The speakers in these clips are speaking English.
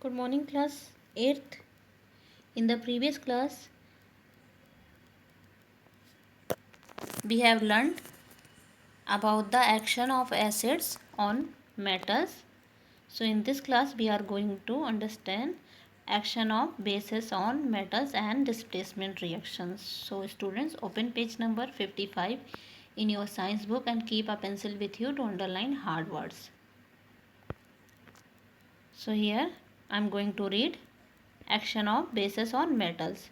Good morning, class 8th. In the previous class, we have learned about the action of acids on metals. So in this class, we are going to understand action of bases on metals and displacement reactions. So students, open page number 55 in your science book and keep a pencil with you to underline hard words. So here I am going to read action of bases on metals.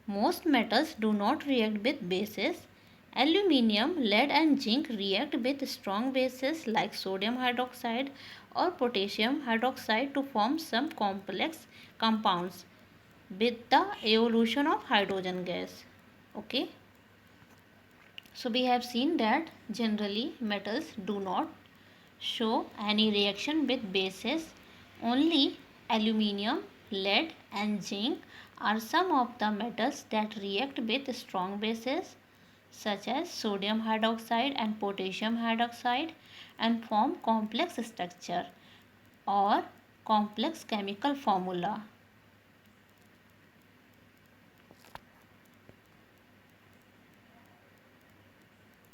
Most metals do not react with bases. Aluminium, lead and zinc react with strong bases like sodium hydroxide or potassium hydroxide to form some complex compounds with the evolution of hydrogen gas. Okay. So we have seen that generally metals do not show any reaction with bases. Only aluminium, lead and zinc are some of the metals that react with strong bases such as sodium hydroxide and potassium hydroxide and form complex structure or complex chemical formula.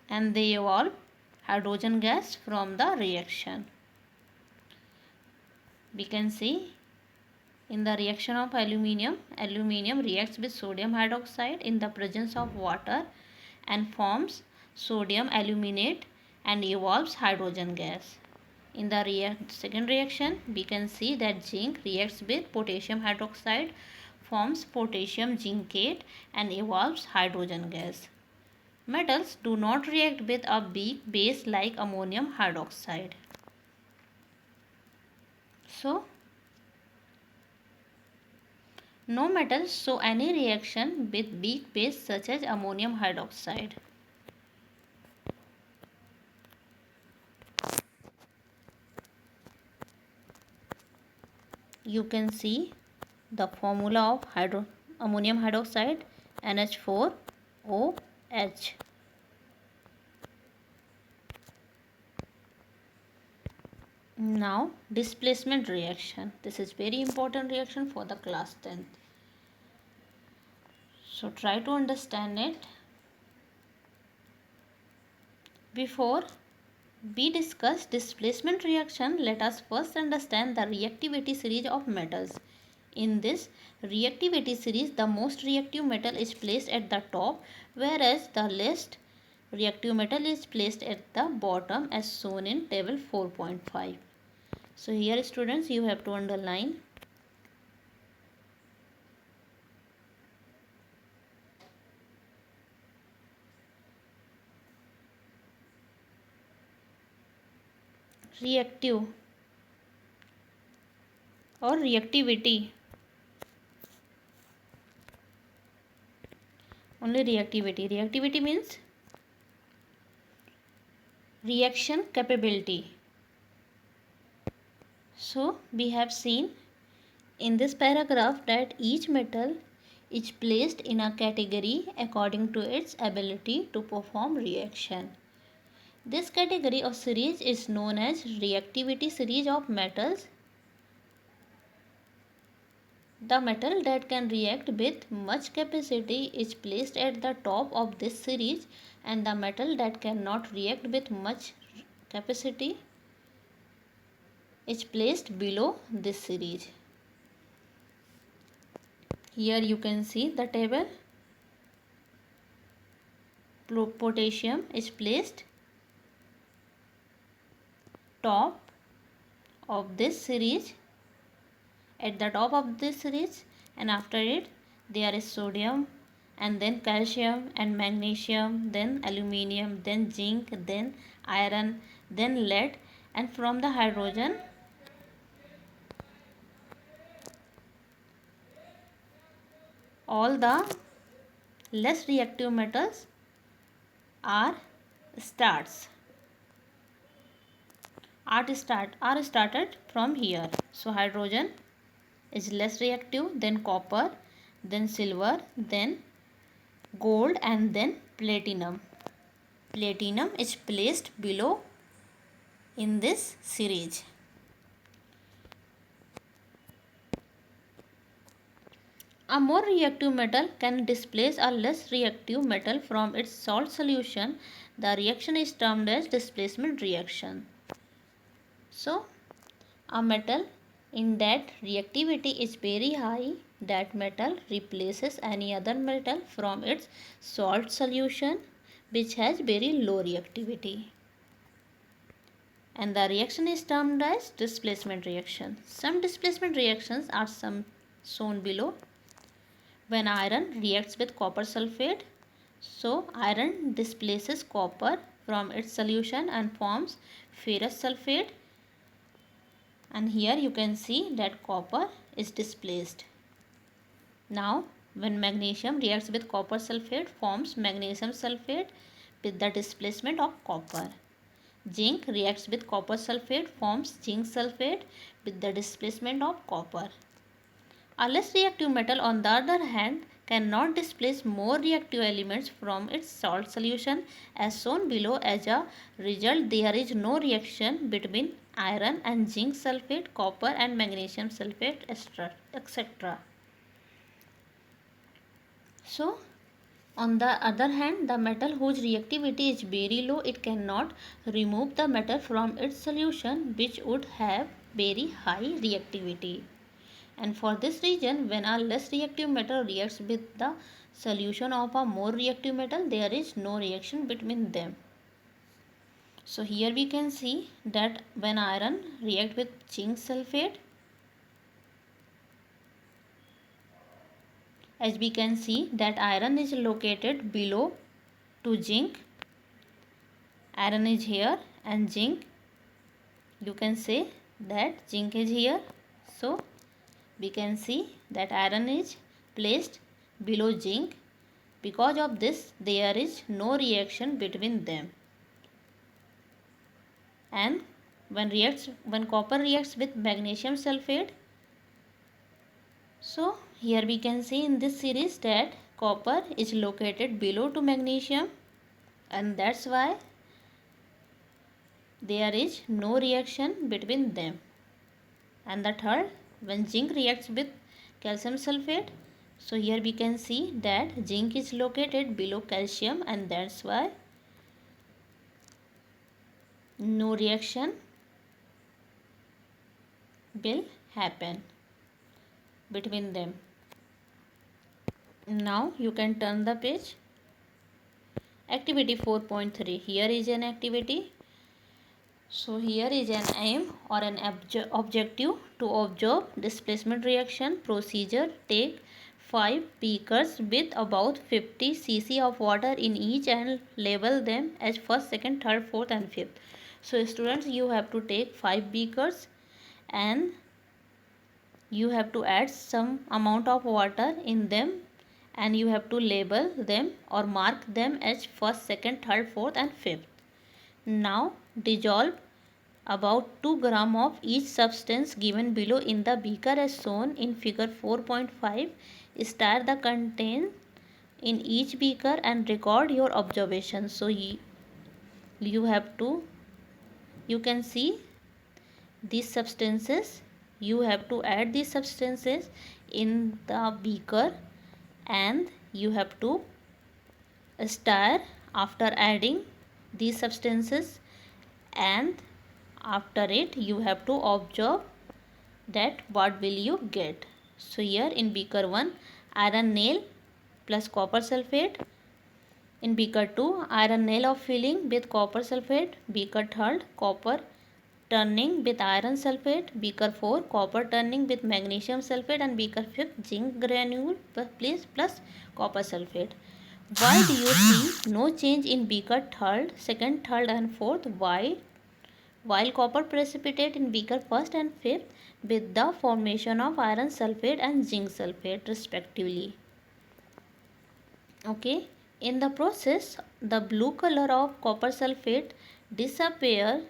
And they evolve hydrogen gas from the reaction. We can see in the reaction of aluminium reacts with sodium hydroxide in the presence of water and forms sodium aluminate and evolves hydrogen gas. In the second reaction, we can see that zinc reacts with potassium hydroxide, forms potassium zincate and evolves hydrogen gas. Metals do not react with a weak base like ammonium hydroxide. So, no metals show any reaction with weak base such as ammonium hydroxide. You can see the formula of ammonium hydroxide NH4OH. Now displacement reaction. This is very important reaction for the class 10th. So try to understand it. Before we discuss displacement reaction, let us first understand the reactivity series of metals. In this reactivity series, the most reactive metal is placed at the top, whereas the least reactive metal is placed at the bottom as shown in table 4.5. So here students, you have to underline reactive or reactivity. Only reactivity. Reactivity means reaction capability. So we have seen in this paragraph that each metal is placed in a category according to its ability to perform reaction. This category or series is known as reactivity series of metals. The metal that can react with much capacity is placed at the top of this series, and the metal that cannot react with much capacity is placed below this series. Here you can see the table. Potassium is placed top of this series, at the top of this series, and after it there is sodium and then calcium and magnesium, then aluminium, then zinc, then iron, then lead, and from the hydrogen all the less reactive metals are starts are started from here. So hydrogen is less reactive, then copper, then silver, then gold, and then platinum. Platinum is placed below in this series. A more reactive metal can displace a less reactive metal from its salt solution. The reaction is termed as displacement reaction. So, a metal in that reactivity is very high, that metal replaces any other metal from its salt solution which has very low reactivity. And the reaction is termed as displacement reaction. Some displacement reactions are shown below. When iron reacts with copper sulfate, so iron displaces copper from its solution and forms ferrous sulfate, and here you can see that copper is displaced. Now when magnesium reacts with copper sulfate, forms magnesium sulfate with the displacement of copper. Zinc reacts with copper sulfate, forms zinc sulfate with the displacement of copper. A less reactive metal, on the other hand, cannot displace more reactive elements from its salt solution, as shown below. As a result, there is no reaction between iron and zinc sulfate, copper and magnesium sulfate, etc. So, on the other hand, the metal whose reactivity is very low, it cannot remove the metal from its solution, which would have very high reactivity. And for this reason, when a less reactive metal reacts with the solution of a more reactive metal, there is no reaction between them. So here we can see that when iron reacts with zinc sulfate, as we can see that iron is located below to zinc. Iron is here and zinc, you can say that zinc is here. So we can see that iron is placed below zinc. Because of this, there is no reaction between them. And when copper reacts with magnesium sulfate, so here we can see in this series that copper is located below to magnesium, and that's why there is no reaction between them. And the third, when zinc reacts with calcium sulfate, so here we can see that zinc is located below calcium, and that's why no reaction will happen between them. Now you can turn the page. Activity 4.3. Here is an activity. So here is an aim or an objective to observe displacement reaction procedure. Take 5 beakers with about 50 cc of water in each and label them as first, second, third, fourth and fifth. So students, you have to take 5 beakers and you have to add some amount of water in them, and you have to label them or mark them as first, second, third, fourth and fifth. Now dissolve about 2 gram of each substance given below in the beaker as shown in figure 4.5. Stir the content in each beaker and record your observations. So you have to, you can see these substances, you have to add these substances in the beaker and you have to stir after adding these substances, and after it you have to observe that what will you get. So here in beaker 1, iron nail plus copper sulfate. In beaker 2, iron nail of filling with copper sulfate. Beaker 3, copper turning with iron sulfate. Beaker 4, copper turning with magnesium sulfate. And beaker 5, zinc granule plus copper sulfate. Why do you see no change in beaker 3rd, 2nd, 3rd and 4th? Why? While copper precipitate in beaker 1st and 5th with the formation of iron sulfate and zinc sulfate respectively. Okay, in the process the blue color of copper sulfate disappear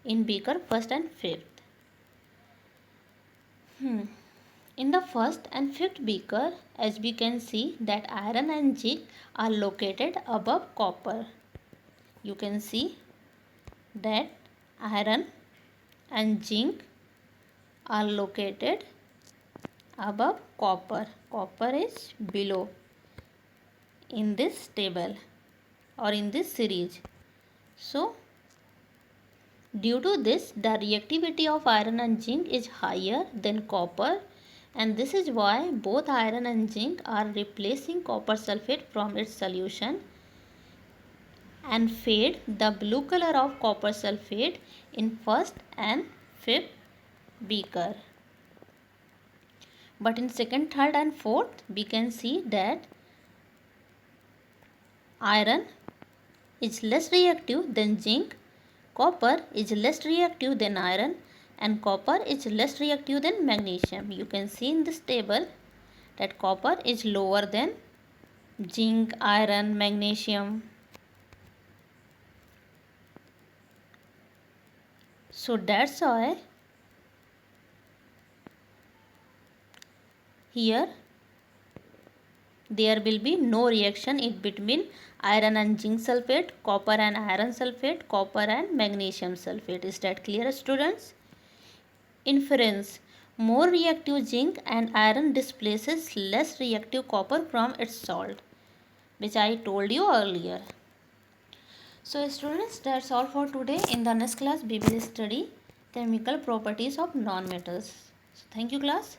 in beaker 1st and 5th. In the 1st and 5th beaker, as we can see that iron and zinc are located above copper. You can see that iron and zinc are located above copper. Copper is below in this table or in this series. So due to this, the reactivity of iron and zinc is higher than copper, and this is why both iron and zinc are replacing copper sulfate from its solution and fade the blue color of copper sulfate in first and fifth beaker. But in second, third and fourth, we can see that iron is less reactive than zinc, copper is less reactive than iron, and copper is less reactive than magnesium. You can see in this table that copper is lower than zinc, iron, magnesium. So that's why here there will be no reaction in between iron and zinc sulfate, copper and iron sulfate, copper and magnesium sulfate. Is that clear, students? Inference: more reactive zinc and iron displaces less reactive copper from its salt, which I told you earlier. So students, that's all for today. In the next class we will study chemical properties of non-metals. So thank you class.